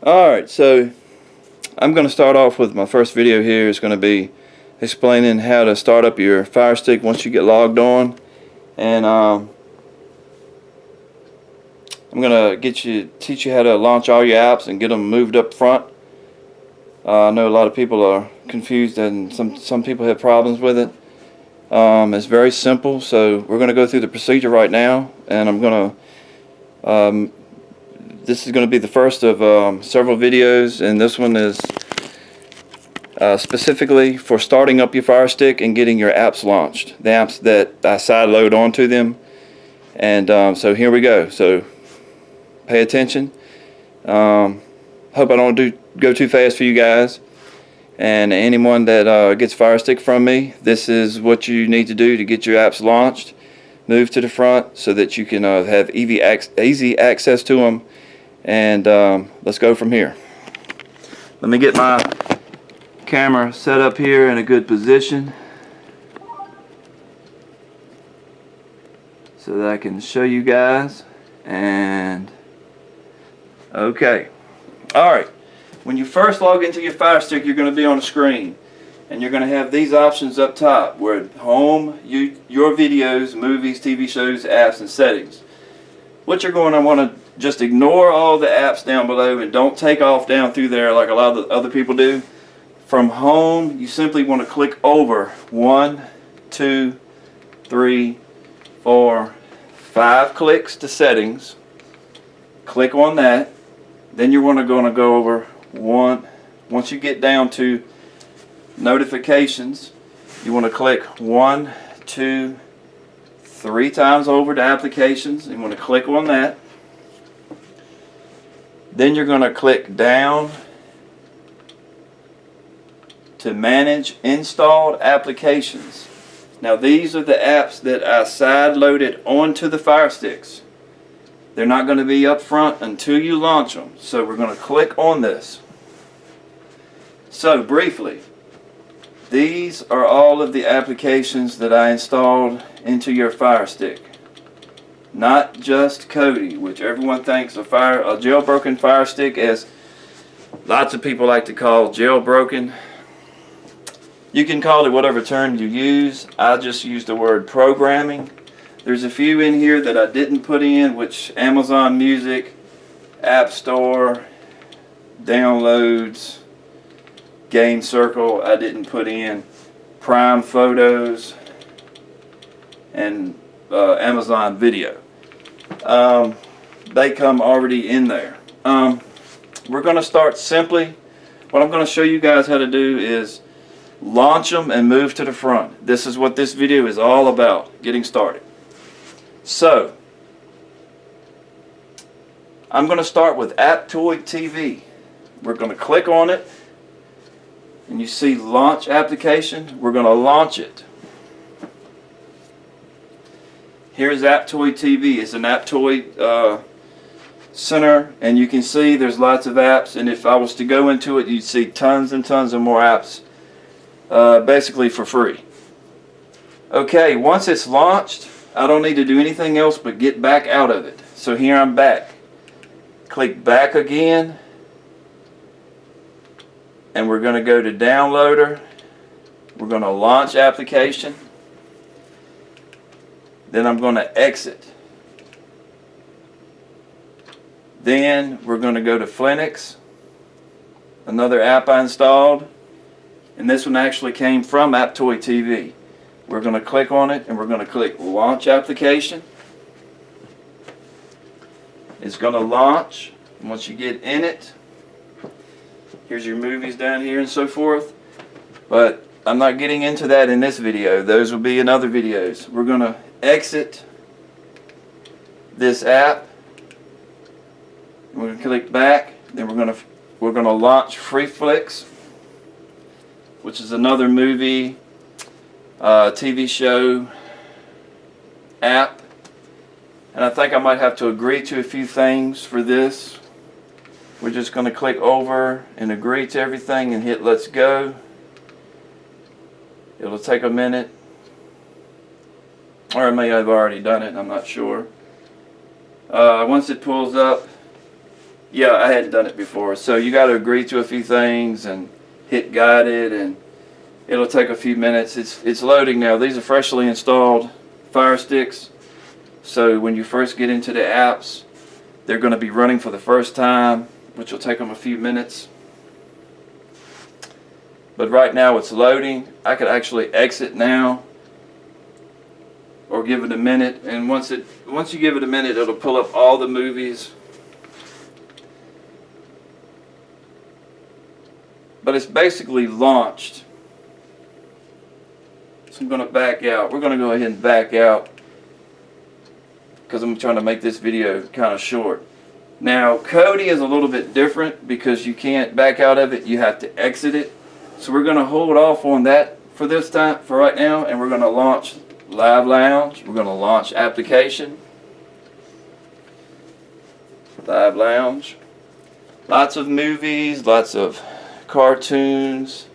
Alright, so I'm going to start off with my first video here. Is going to be explaining how to start up your Fire Stick once you get logged on. And I'm going to teach you how to launch all your apps and get them moved up front. I know a lot of people are confused and some people have problems with it. It's very simple, so we're going to go through the procedure right now, and I'm going to this is going to be the first of several videos, and this one is specifically for starting up your Fire Stick and getting your apps launched, the apps that I sideload onto them. And so here we go. So pay attention. Hope I don't go too fast for you guys. And anyone that gets Fire Stick from me, this is what you need to do to get your apps launched. Move to the front so that you can have easy access to them. And let's go from here. Let me get my camera set up here in a good position so that I can show you guys. And okay, alright, when you first log into your Fire Stick, you're going to be on a screen and you're going to have these options up top where home, your videos, movies, TV shows, apps, and settings. What you're going to want to just ignore all the apps down below and don't take off down through there like a lot of the other people do. From home, you simply want to click over 1, 2, 3, 4, 5 clicks to settings. Click on that. Then you're going to go over one. Once you get down to notifications, you want to click 1, 2, 3 times over to applications. You want to click on that. Then you're going to click down to manage installed applications. Now these are the apps that I side-loaded onto the Fire Sticks. They're not going to be up front until you launch them. So we're going to click on this. So briefly, these are all of the applications that I installed into your Fire Stick. Not just Kodi, which everyone thinks a jailbroken Fire Stick, as lots of people like to call jailbroken. You can call it whatever term you use. I just use the word programming. There's a few in here that I didn't put in, which Amazon Music, App Store, downloads, Game Circle, I didn't put in, Prime Photos, and Amazon Video. They come already in there. We're going to start simply. What I'm going to show you guys how to do is launch them and move to the front. This is what this video is all about, getting started. So I'm going to start with Aptoide TV. We're going to click on it and you see launch application. We're going to launch it. Here's Aptoide TV. It's an Aptoide center, and you can see there's lots of apps, and if I was to go into it, you'd see tons and tons of more apps basically for free. Okay, once it's launched, I don't need to do anything else but get back out of it. So here I'm back. Click back again, and we're going to go to downloader. We're going to launch application. Then I'm going to exit. Then we're going to go to Flinix, another app I installed, and this one actually came from Aptoide TV. We're going to click on it and we're going to click launch application. It's going to launch. Once you get in it, here's your movies down here and so forth, but I'm not getting into that in this video. Those will be in other videos. We're going to exit this app. We're going to click back. Then we're going to launch FreeFlix, which is another movie, TV show app. And I think I might have to agree to a few things for this. We're just going to click over and agree to everything and hit let's go. It'll take a minute. Or I may have already done it, I'm not sure. Once it pulls up, Yeah, I hadn't done it before. So you got to agree to a few things and hit guided, and it'll take a few minutes. It's loading now. These are freshly installed Fire Sticks. So when you first get into the apps, they're going to be running for the first time, which will take them a few minutes. But right now it's loading. I could actually exit now or give it a minute, and once you give it a minute, it'll pull up all the movies. But it's basically launched. So I'm going to back out. We're going to go ahead and back out because I'm trying to make this video kind of short. Now, Kodi is a little bit different because you can't back out of it. You have to exit it. So we're going to hold off on that for this time, for right now, and we're going to launch Live Lounge. We're going to launch application. Live Lounge. Lots of movies, lots of cartoons.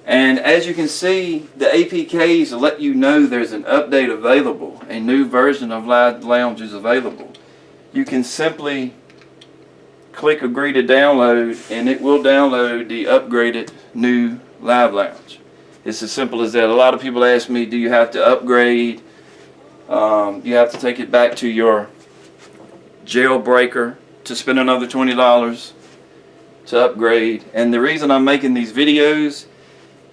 And as you can see, the APKs will let you know there's an update available. A new version of Live Lounge is available. You can simply click agree to download, and it will download the upgraded new Live Lounge. It's as simple as that. A lot of people ask me, do you have to upgrade? You have to take it back to your jailbreaker to spend another $20 to upgrade. And the reason I'm making these videos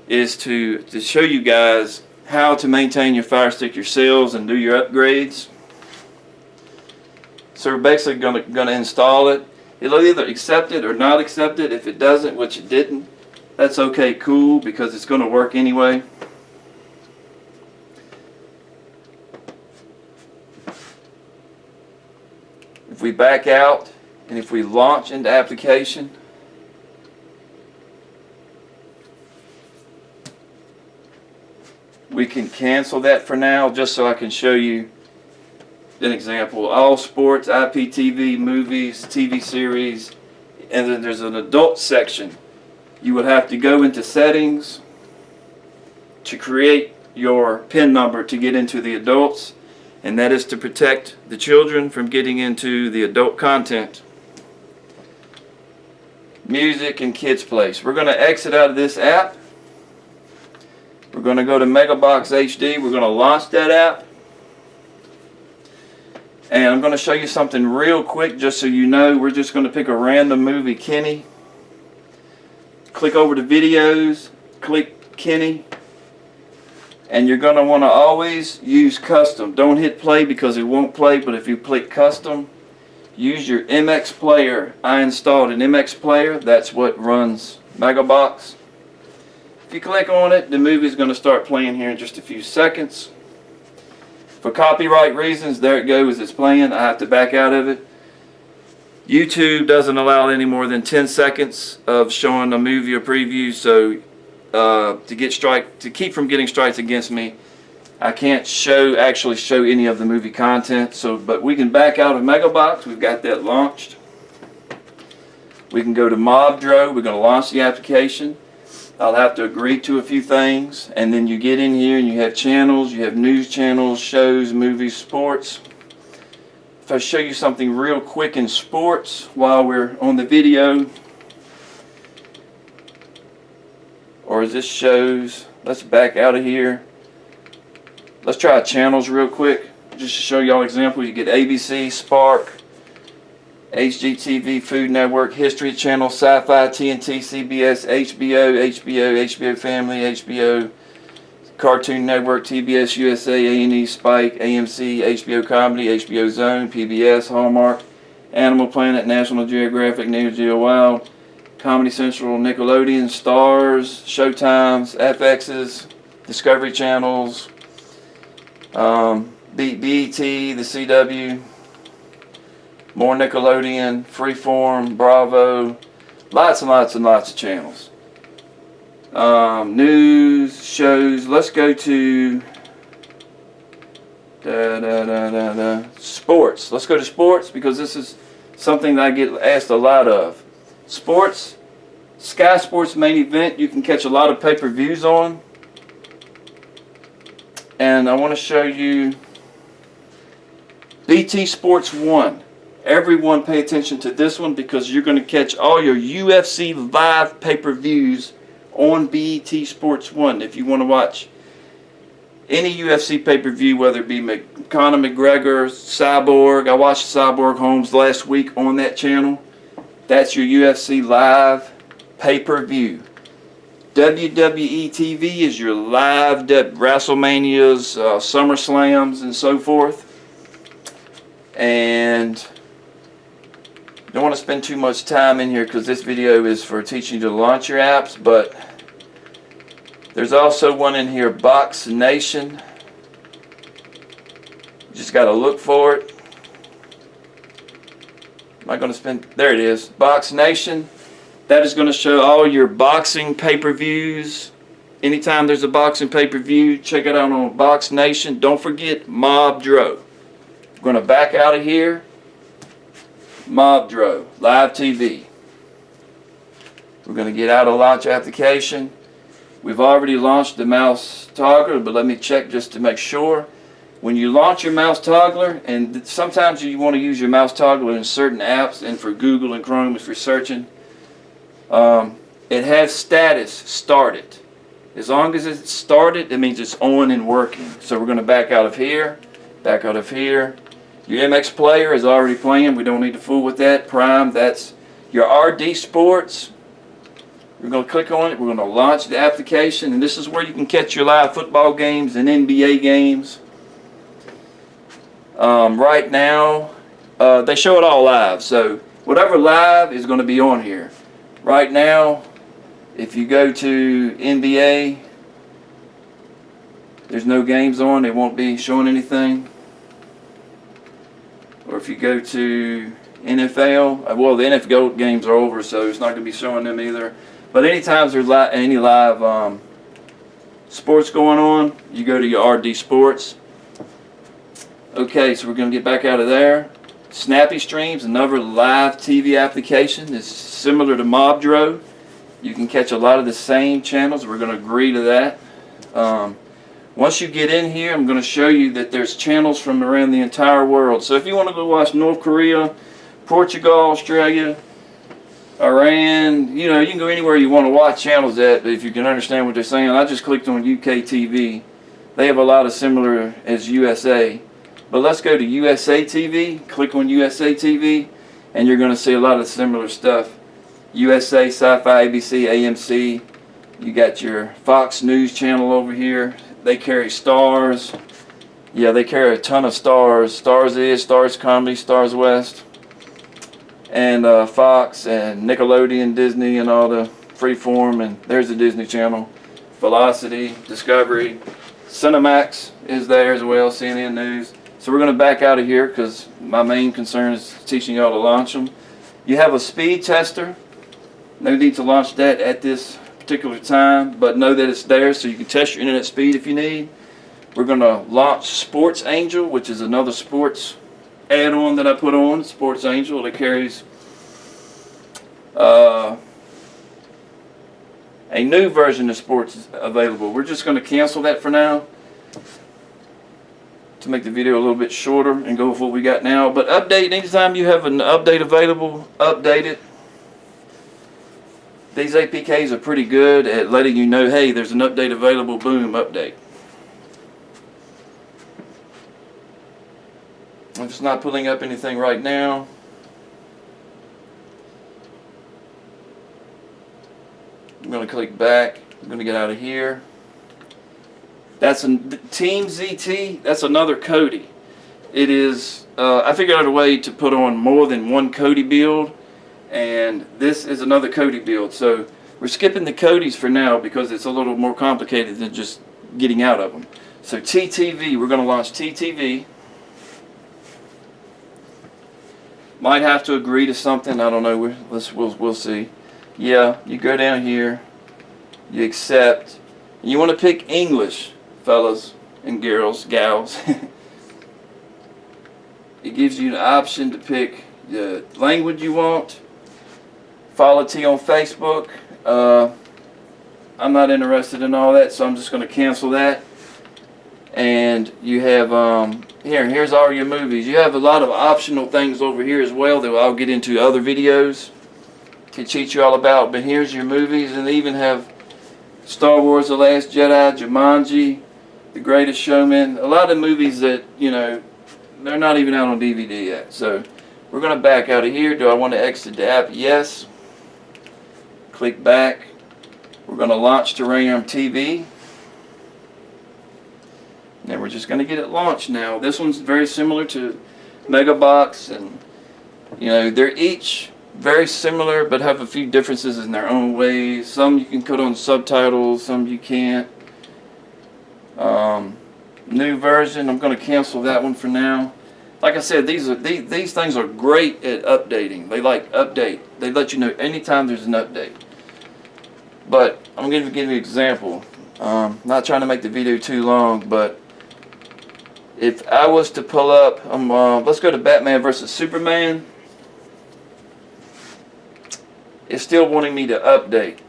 is to show you guys how to maintain your Fire Stick yourselves and do your upgrades. So we're basically gonna install it. It'll either accept it or not accept it. If it doesn't, which it didn't, that's okay, cool, because it's gonna work anyway. If we back out and if we launch into application, we can cancel that for now, just so I can show you an example. All sports, IPTV, movies, TV series, and then there's an adult section. You would have to go into settings to create your PIN number to get into the adults, and that is to protect the children from getting into the adult content. Music and Kids Place. We're going to exit out of this app. We're going to go to Megabox HD. We're going to launch that app. And I'm going to show you something real quick just so you know. We're just going to pick a random movie, Kenny. Click over to videos. Click Kenny. And you're going to want to always use custom. Don't hit play because it won't play. But if you click custom, use your MX player. I installed an MX player. That's what runs Megabox. If you click on it, the movie is going to start playing here in just a few seconds. For copyright reasons, there it goes, it's playing. I have to back out of it. YouTube doesn't allow any more than 10 seconds of showing a movie or preview, so to keep from getting strikes against me, I can't actually show any of the movie content. But we can back out of Megabox. We've got that launched. We can go to Mobdro. We're going to launch the application. I'll have to agree to a few things, and then you get in here and you have channels, you have news channels, shows, movies, sports. If I show you something real quick in sports while we're on the video, or is this shows, let's back out of here. Let's try channels real quick, just to show y'all examples. You get ABC, Spark, HGTV, Food Network, History Channel, Sci-Fi, TNT, CBS, HBO Family, HBO, Cartoon Network, TBS, USA, A&E, Spike, AMC, HBO Comedy, HBO Zone, PBS, Hallmark, Animal Planet, National Geographic, Neo Geo Wild, Comedy Central, Nickelodeon, Stars, Showtimes, FX's, Discovery Channels, BET, the CW, more Nickelodeon, Freeform, Bravo, lots and lots and lots of channels. News, shows. Let's go to sports. Let's go to sports because this is something that I get asked a lot of. Sports, Sky Sports main event, you can catch a lot of pay-per-views on. And I want to show you BT Sports 1. Everyone pay attention to this one because you're going to catch all your UFC live pay-per-views on BET Sports 1. If you want to watch any UFC pay-per-view, whether it be Conor McGregor, Cyborg. I watched Cyborg Holmes last week on that channel. That's your UFC live pay-per-view. WWE TV is your live WrestleManias, SummerSlams, and so forth. And don't want to spend too much time in here because this video is for teaching you to launch your apps, but there's also one in here, Box Nation. Just got to look for it. Am I going to spend? There it is. Box Nation. That is going to show all your boxing pay-per-views. Anytime there's a boxing pay-per-view, check it out on Box Nation. Don't forget Mob Dro. We're going to back out of here. Mob Dro, live TV. We're going to get out of launch application. We've already launched the mouse toggler, but let me check just to make sure. When you launch your mouse toggler, and sometimes you want to use your mouse toggler in certain apps, and for Google and Chrome if you're searching, it has status started. As long as it's started, it means it's on and working. So we're going to back out of here, back out of here. Your MX player is already playing. We don't need to fool with that. Prime, that's your RD Sports. We're going to click on it. We're going to launch the application, and this is where you can catch your live football games and NBA games. Right now, they show it all live, so whatever live is going to be on here. Right now, if you go to NBA, there's no games on. They won't be showing anything. Or if you go to NFL, well, the NFL games are over, so it's not going to be showing them either. But anytime there's any live sports going on, you go to your RD Sports. Okay, so we're going to get back out of there. Snappy Streams, another live TV application. It's similar to Mobdro. You can catch a lot of the same channels. We're going to agree to that. Once you get in here, I'm going to show you that there's channels from around the entire world. So if you want to go watch North Korea, Portugal, Australia, Iran, you know, you can go anywhere you want to watch channels at, if you can understand what they're saying. I just clicked on UK TV. They have a lot of similar as USA. But let's go to USA TV. Click on USA TV, and you're going to see a lot of similar stuff. USA, Sci-Fi, ABC, AMC. You got your Fox News channel over here. They carry Stars. Yeah, they carry a ton of Stars. Stars is, Stars Comedy, Stars West. And Fox and Nickelodeon, Disney, and all the Freeform. And there's the Disney Channel. Velocity, Discovery. Cinemax is there as well, CNN News. So we're going to back out of here because my main concern is teaching y'all to launch them. You have a speed tester. No need to launch that at this particular time, but know that it's there so you can test your internet speed if you need. We're going to launch Sports Angel, which is another sports add-on that I put on. Sports Angel that carries a new version of sports available. We're just going to cancel that for now to make the video a little bit shorter and go with what we got now. But update, anytime you have an update available, update it. These APKs are pretty good at letting you know, hey, there's an update available, boom, update. If it's not pulling up anything right now, I'm going to click back. I'm going to get out of here. That's a Team ZT. That's another Kodi. It is. I figured out a way to put on more than one Kodi build, and this is another Kodi build. So we're skipping the Kodis for now because it's a little more complicated than just getting out of them. So TTV. We're going to launch TTV. Might have to agree to something. I don't know. We'll see. Yeah, you go down here. You accept. You want to pick English, fellas and gals. It gives you the option to pick the language you want. Follow T on Facebook. I'm not interested in all that, so I'm just going to cancel that. And you have here's all your movies. You have a lot of optional things over here as well that I'll get into other videos to teach you all about. But here's your movies, and they even have Star Wars: The Last Jedi, Jumanji, The Greatest Showman. A lot of movies that, you know, they're not even out on DVD yet. So we're going to back out of here. Do I want to exit the app? Yes. Click back. We're going to launch Terrarium TV. And we're just going to get it launched now. This one's very similar to Megabox, and you know, they're each very similar but have a few differences in their own ways. Some you can put on subtitles, some you can't. New version, I'm going to cancel that one for now. Like I said, these things are great at updating. They like update. They let you know anytime there's an update. But I'm going to give you an example. Not trying to make the video too long, but if I was to pull up, let's go to Batman vs. Superman. It's still wanting me to update.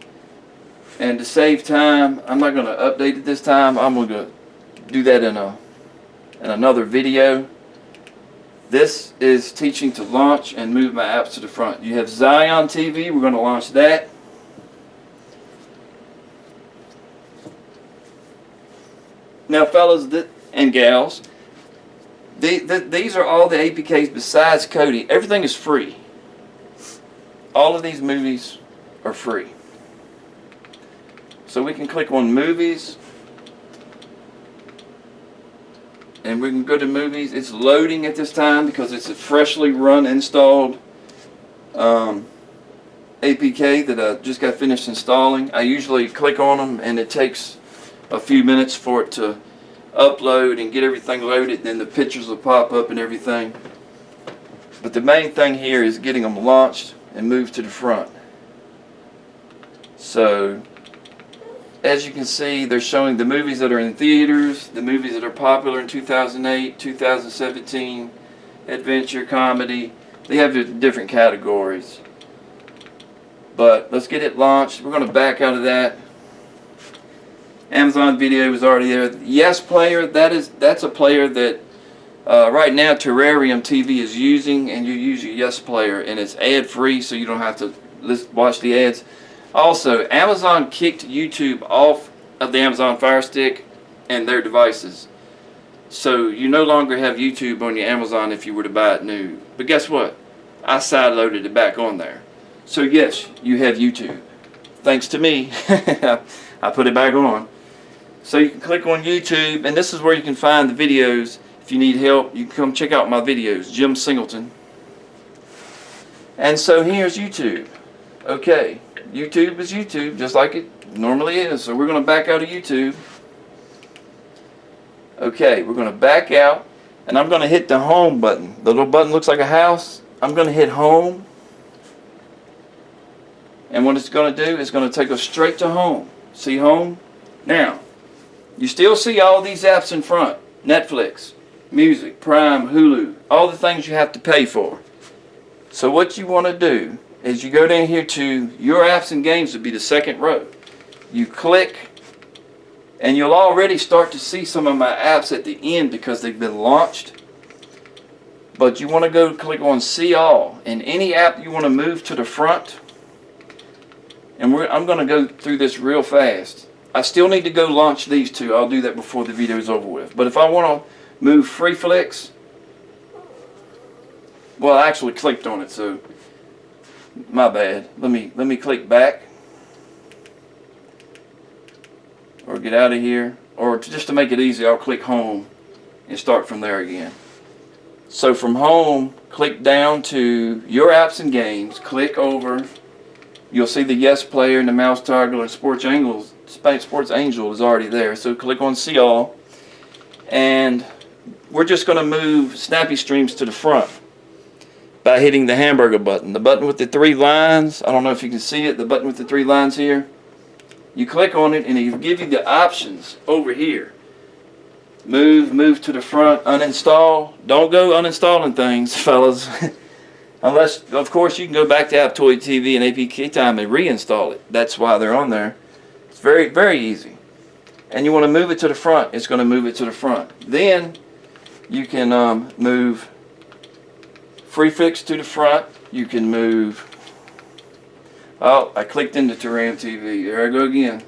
And to save time, I'm not going to update it this time. I'm going to do that in another video. This is teaching to launch and move my apps to the front. You have Zion TV. We're going to launch that. Now, fellas and gals, these are all the APKs besides Kodi. Everything is free. All of these movies are free. So we can click on movies, and we can go to movies. It's loading at this time because it's a freshly run installed APK that I just got finished installing. I usually click on them and it takes a few minutes for it to upload and get everything loaded, then the pictures will pop up and everything. But the main thing here is getting them launched and moved to the front. So as you can see, they're showing the movies that are in theaters, the movies that are popular in 2008, 2017, adventure, comedy. They have different categories. But let's get it launched. We're going to back out of that. Amazon Video is already there. Yes Player, that's a player that right now Terrarium TV is using, and you use your Yes Player, and it's ad free, so you don't have to watch the ads. Also, Amazon kicked YouTube off of the Amazon Fire Stick and their devices, so you no longer have YouTube on your Amazon if you were to buy it new. But guess what? I sideloaded it back on there, so yes, you have YouTube. Thanks to me, I put it back on. So you can click on YouTube, and this is where you can find the videos. If you need help, you can come check out my videos, Jim Singleton. And so here's YouTube. Okay, YouTube is YouTube, just like it normally is. So we're going to back out of YouTube. Okay, we're going to back out, and I'm going to hit the home button. The little button looks like a house. I'm going to hit home. And what it's going to do is going to take us straight to home. See home? Now, you still see all these apps in front. Netflix, Music, Prime, Hulu, all the things you have to pay for. So what you want to do is you go down here to your apps and games, would be the second row. You click, and you'll already start to see some of my apps at the end because they've been launched. But you want to go click on See All, and any app you want to move to the front. And I'm going to go through this real fast. I still need to go launch these two. I'll do that before the video is over with. But if I want to move FreeFlix, well, I actually clicked on it, so my bad. Let me click back, or get out of here, or just to make it easy, I'll click home and start from there again. So from home, click down to your apps and games. Click over. You'll see the Yes Player and the mouse toggle and Sports Angel is already there. So click on See All, and we're just going to move Snappy Streams to the front by hitting the hamburger button. The button with the three lines. I don't know if you can see it. The button with the three lines here. You click on it, and it'll give you the options over here. Move to the front, uninstall. Don't go uninstalling things, fellas. Unless, of course, you can go back to Aptoide TV and APK Time and reinstall it. That's why they're on there. It's very, very easy. And you want to move it to the front. It's going to move it to the front. Then, You can move prefix to the front. You can move. Oh, I clicked into Terram TV. There I go again.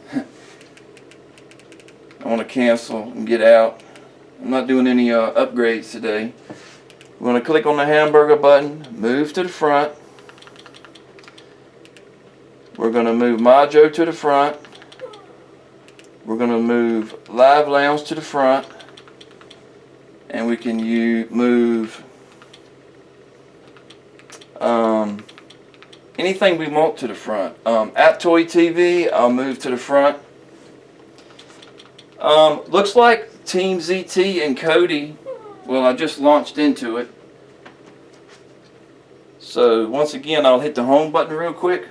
I want to cancel and get out. I'm not doing any upgrades today. We're going to click on the hamburger button, move to the front. We're going to move Mojo to the front. We're going to move Live Lounge to the front. And we can move anything we want to the front. Aptoide TV, I'll move to the front. Looks like Team ZT and Kodi. Well, I just launched into it. So once again, I'll hit the home button real quick.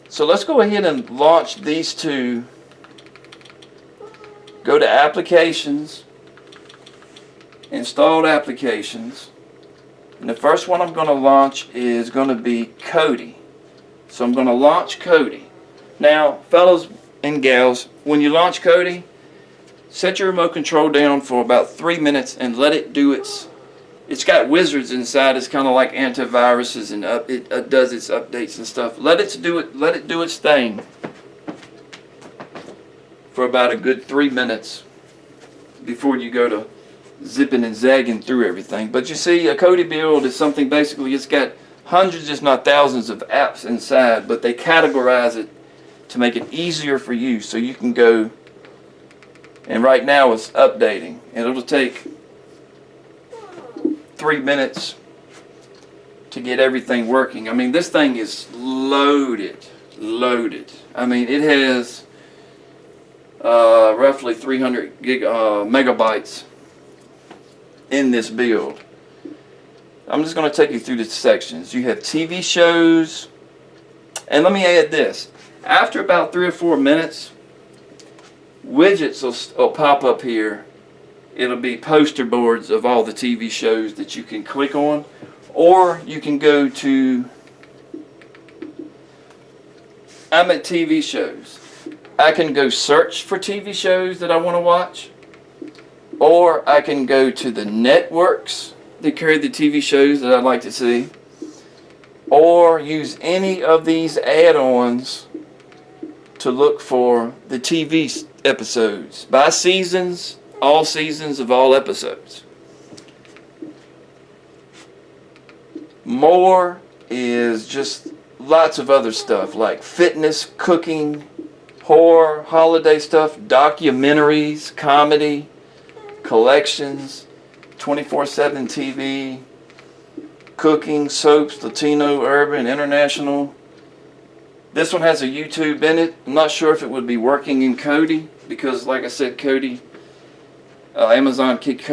So let's go ahead and launch these two. Go to Applications, Installed Applications. And the first one I'm going to launch is going to be Kodi. So I'm going to launch Kodi. Now, fellas and gals, when you launch Kodi, set your remote control down for about 3 minutes and let it do it's got wizards inside. It's kind of like antiviruses, and it does its updates and stuff. Let it do its thing for about a good 3 minutes before you go to zipping and zagging through everything. But you see, a Kodi build is something basically, it's got hundreds if not thousands of apps inside, but they categorize it to make it easier for you, so you can go, and right now it's updating, and it'll take 3 minutes to get everything working. I mean, this thing is loaded. I mean, it has roughly 300 megabytes in this build. I'm just going to take you through the sections. You have TV shows, and let me add this. After about 3 or 4 minutes, widgets will pop up here. It'll be poster boards of all the TV shows that you can click on, or you can go to, I'm at TV shows. I can go search for TV shows that I want to watch, or I can go to the networks that carry the TV shows that I'd like to see, or use any of these add-ons to look for the TV episodes by seasons, all seasons of all episodes. More is just lots of other stuff like fitness, cooking, horror, holiday stuff, documentaries, comedy, collections, 24/7 TV, cooking, soaps, Latino, urban, international. This one has a YouTube in it. I'm not sure if it would be working in Kodi because, like I said, Kodi, Amazon kicked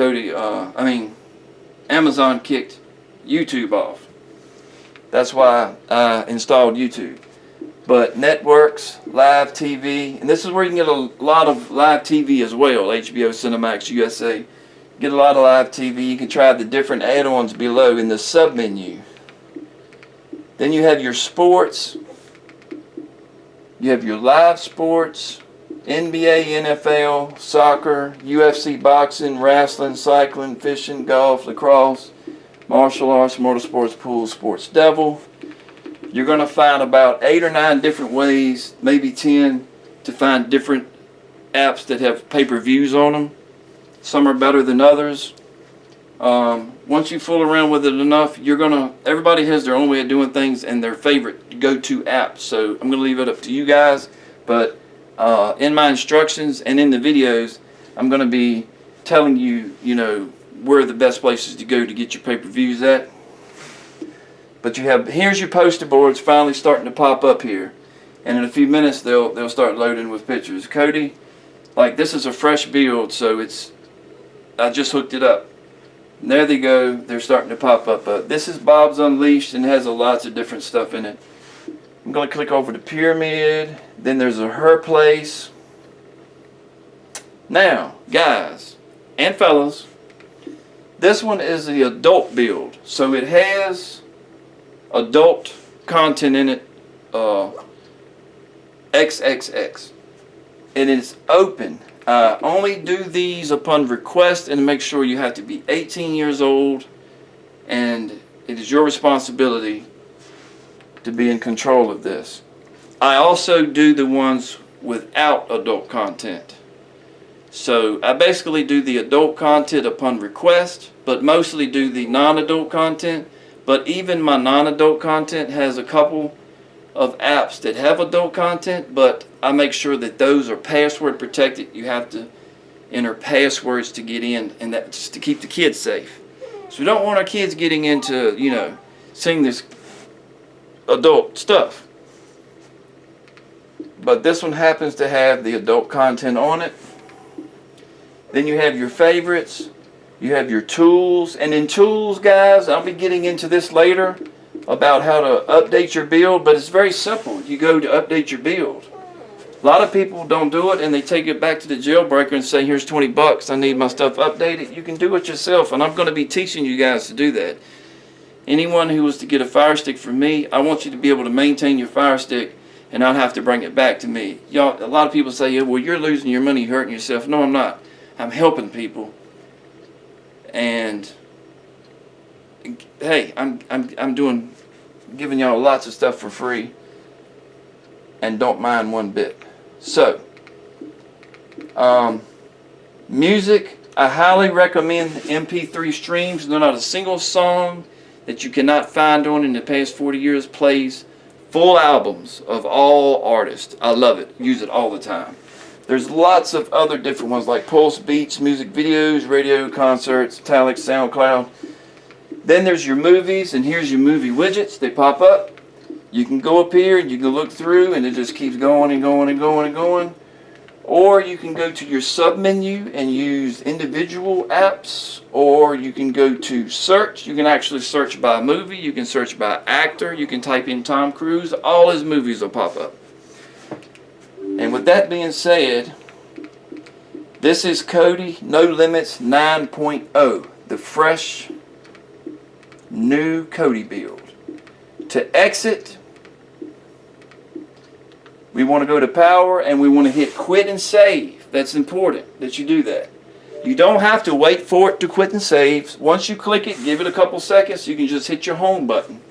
Amazon kicked YouTube off. That's why I installed YouTube. But networks, live TV, and this is where you can get a lot of live TV as well. HBO, Cinemax, USA. Get a lot of live TV. You can try the different add-ons below in the sub-menu. Then you have your sports. You have your live sports, NBA, NFL, soccer, UFC, boxing, wrestling, cycling, fishing, golf, lacrosse, martial arts, motorsports, pool, sports devil. You're going to find about 8 or 9 different ways, maybe 10, to find different apps that have pay-per-views on them. Some are better than others. Once you fool around with it enough, everybody has their own way of doing things and their favorite go-to apps. So I'm going to leave it up to you guys. But in my instructions and in the videos, I'm going to be telling you, where are the best places to go to get your pay-per-views at. But here's your poster boards finally starting to pop up here. And in a few minutes, they'll start loading with pictures. Kodi, this is a fresh build, so I just hooked it up. And there they go. They're starting to pop up. This is Bob's Unleashed and has lots of different stuff in it. I'm going to click over to Pyramid. Then there's a Her Place. Now, guys and fellas, this one is the adult build. So it has adult content in it. XXX. And it's open. Only do these upon request, and make sure you have to be 18 years old, and it is your responsibility to be in control of this. I also do the ones without adult content. So I basically do the adult content upon request, but mostly do the non-adult content. But even my non-adult content has a couple of apps that have adult content, but I make sure that those are password protected. You have to enter passwords to get in, and that's just to keep the kids safe. So we don't want our kids getting into, you know, seeing this adult stuff. But this one happens to have the adult content on it. Then you have your favorites, you have your tools, and in tools, guys, I'll be getting into this later about how to update your build, but it's very simple. You go to update your build. A lot of people don't do it, and they take it back to the jailbreaker and say, here's 20 bucks, I need my stuff updated. You can do it yourself, and I'm going to be teaching you guys to do that. Anyone who was to get a Fire Stick from me, I want you to be able to maintain your Fire Stick and not have to bring it back to me. Y'all, a lot of people say, yeah, well, you're losing your money, hurting yourself. No, I'm not. I'm helping people, and hey, I'm giving y'all lots of stuff for free, and don't mind one bit. So, music, I highly recommend MP3 streams. There's not a single song that you cannot find on in the past 40 years plays full albums of all artists. I love it. Use it all the time. There's lots of other different ones like Pulse Beats, music videos, radio, concerts, Italic, SoundCloud. Then there's your movies, and here's your movie widgets. They pop up. You can go up here and you can look through, and it just keeps going and going and going and going. Or you can go to your sub menu and use individual apps, or you can go to search. You can actually search by movie. You can search by actor. You can type in Tom Cruise. All his movies will pop up. And with that being said, this is Kodi No Limits 9.0, the fresh, new Kodi build. To exit, we want to go to power, and we want to hit quit and save. That's important that you do that. You don't have to wait for it to quit and save. Once you click it, give it a couple seconds, you can just hit your home button.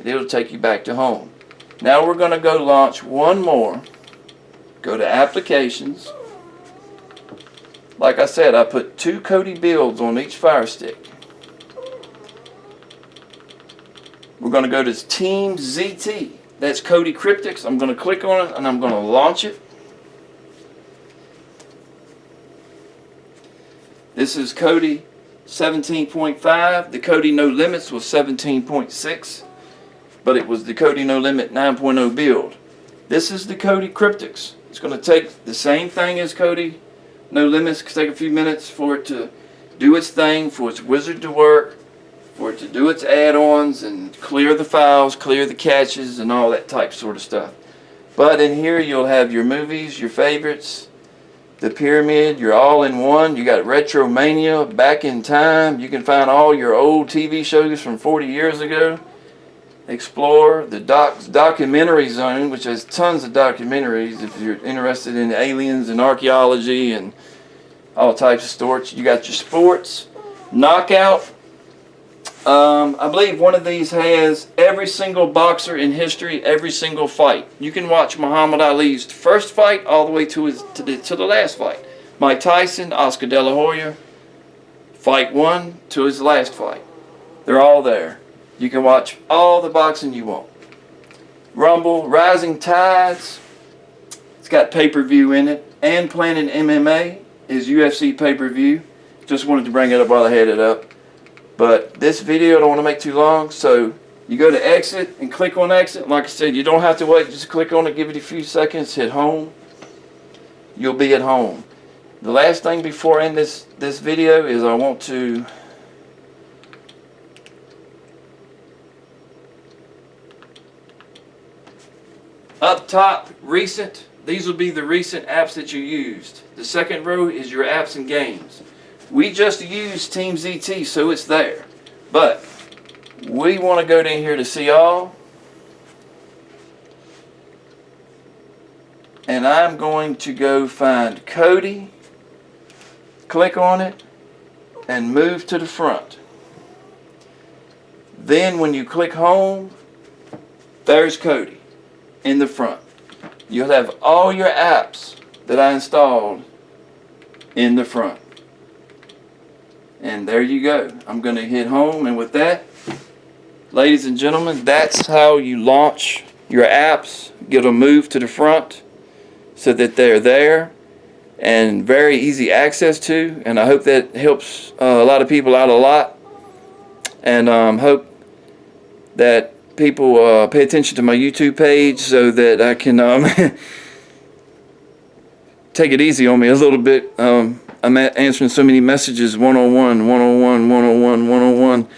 It'll take you back to home. Now we're going to go launch one more. Go to applications. Like I said, I put 2 Kodi builds on each Fire Stick. We're going to go to Team ZT. That's Kodi Cryptics. I'm going to click on it and I'm going to launch it. This is Kodi 17.5. The Kodi No Limits was 17.6, but it was the Kodi No Limit 9.0 build. This is the Kodi Cryptics. It's going to take the same thing as Kodi No Limits. It's going to take a few minutes for it to do its thing, for its wizard to work, for it to do its add-ons and clear the files, clear the caches, and all that type sort of stuff. But in here you'll have your movies, your favorites, the pyramid, you're all in one. You got Retro Mania, Back in Time. You can find all your old TV shows from 40 years ago. Explore the documentary zone, which has tons of documentaries if you're interested in aliens and archaeology and all types of storage. You got your sports, knockout. I believe one of these has every single boxer in history, every single fight. You can watch Muhammad Ali's first fight all the way to the last fight. Mike Tyson, Oscar De La Hoya, fight 1 to his last fight. They're all there. You can watch all the boxing you want. Rumble, Rising Tides. It's got pay-per-view in it. And Planet MMA is UFC pay-per-view. Just wanted to bring it up while I had it up. But this video I don't want to make too long, so you go to exit and click on exit. Like I said, you don't have to wait. Just click on it, give it a few seconds, hit home. You'll be at home. The last thing before I end this video is I want to up top, recent. These will be the recent apps that you used. The second row is your apps and games. We just used Team ZT, so it's there. But we want to go down here to see all. and I'm going to go find Kodi, click on it, and move to the front. Then when you click home, there's Kodi in the front. You'll have all your apps that I installed in the front. And there you go. I'm going to hit home, and with that, ladies and gentlemen, that's how you launch your apps. Get them moved to the front so that they're there and very easy access to. And I hope that helps a lot of people out a lot. And hope that people pay attention to my YouTube page so that I can take it easy on me a little bit. I'm answering so many messages, 101, 101, 101, 101.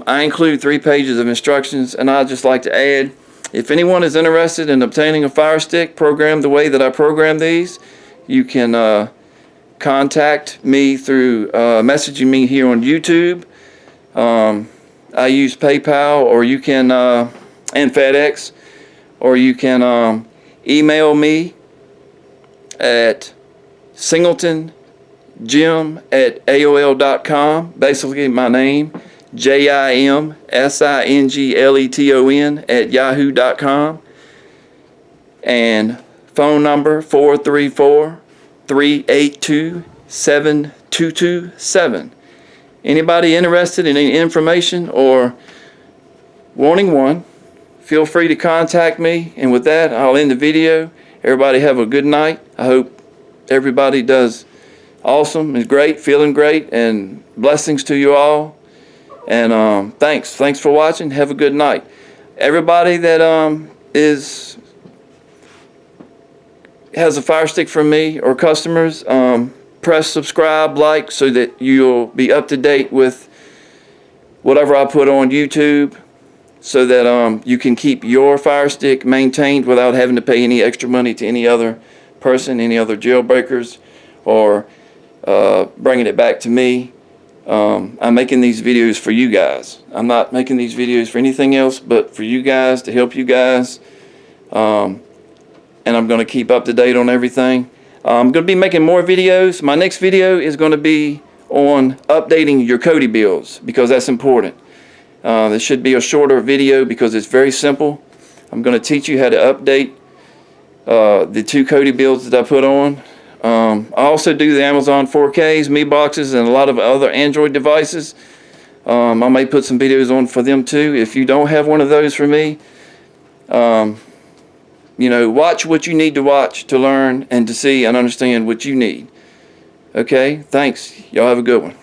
I include 3 pages of instructions, and I'd just like to add, if anyone is interested in obtaining a Fire Stick programmed the way that I program these, you can contact me through messaging me here on YouTube. I use PayPal, or you can, and FedEx, or you can email me at singletonjim@aol.com. Basically my name, JIMSINGLETON@yahoo.com, and phone number 434-382-7227. Anybody interested in any information or wanting one, feel free to contact me. And with that, I'll end the video. Everybody have a good night. I hope everybody does awesome, is great, feeling great, and blessings to you all. And thanks for watching. Have a good night. Everybody that has a Fire Stick from me, or customers, press subscribe, like, so that you'll be up to date with whatever I put on YouTube, so that you can keep your Fire Stick maintained without having to pay any extra money to any other person, any other jailbreakers, or bringing it back to me. I'm making these videos for you guys. I'm not making these videos for anything else but for you guys, to help you guys. And I'm going to keep up to date on everything. I'm going to be making more videos. My next video is going to be on updating your Kodi builds, because that's important. This should be a shorter video because it's very simple. I'm going to teach you how to update the 2 Kodi builds that I put on. I also do the Amazon 4Ks, Me boxes, and a lot of other Android devices. I may put some videos on for them too. If you don't have one of those for me, watch what you need to watch to learn and to see and understand what you need. Okay, thanks. Y'all have a good one.